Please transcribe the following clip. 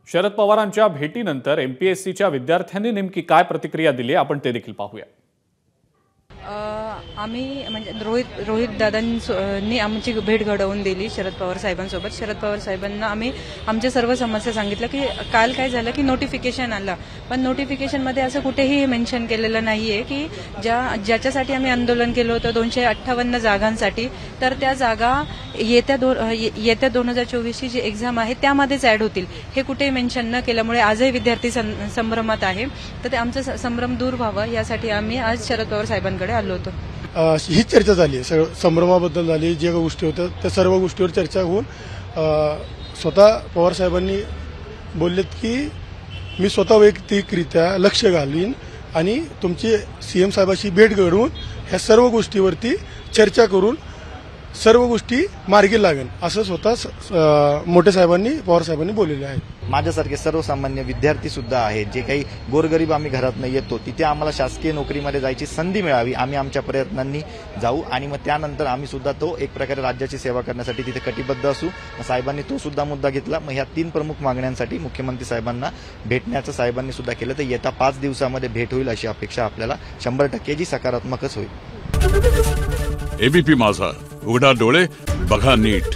शरद पवारांच्या भेटीनंतर एमपीएससीच्या विद्यार्थ्यांनी नेमकी काय प्रतिक्रिया दिली आपण ते देखील पाहूया। आम्ही म्हणजे रोहित दादांनी आमची भेट घडवून दिली शरद पवार साहेबांसोबत। शरद पवार साहेबांना आम्ही आमच्या सर्व समस्या सांगितलं की काल काय झालं की नोटिफिकेशन आलं, पण नोटिफिकेशनमध्ये असं कुठेही मेन्शन केलेलं नाहीये की ज्याच्यासाठी आम्ही आंदोलन केलं होतं 258 जागांसाठी, तर त्या जागा येत्या 2024ची जी एक्झाम आहे त्यामध्येच ऍड होतील, हे कुठेही मेन्शन न केल्यामुळे आजही विद्यार्थी संभ्रमात आहे। तर ते आमचं संभ्रम दूर व्हावं यासाठी आम्ही आज शरद पवार साहेबांकडे आलो होतो। ही चर्चा झाली, संभ्रमाबद्दल झाली, जे गोष्टी होत्या त्या सर्व गोष्टीवर चर्चा होऊन स्वतः पवार साहेबांनी बोललेत की मी स्वतः वैयक्तिकरित्या लक्ष घालीन आणि तुमची सीएम साहेबांशी भेट घडवून ह्या सर्व गोष्टीवरती चर्चा करून सर्व गोष्टी मार्गी लागेल असं स्वतः मोठे साहेबांनी पवार साहेबांनी बोललेले आहे। माझ्यासारखे सर्वसामान्य विद्यार्थी सुद्धा आहेत, जे काही गोरगरीब आम्ही घरातून येतो, तिथे आम्हाला शासकीय नोकरीमध्ये जायची संधी मिळावी, आम्ही आमच्या प्रयत्नांनी जाऊ आणि मग त्यानंतर आम्ही सुद्धा तो एक प्रकारे राज्याची सेवा करण्यासाठी तिथे कटिबद्ध असू। साहेबांनी तो सुद्धा मुद्दा घेतला। मग ह्या 3 प्रमुख मागण्यांसाठी मुख्यमंत्री साहेबांना भेटण्याचं साहेबांनी सुद्धा केलं। तर येत्या 5 दिवसामध्ये भेट होईल अशी अपेक्षा आपल्याला 100% जी सकारात्मकच होईल। एबीपी माझा, उघडा डोळे बघा नीट।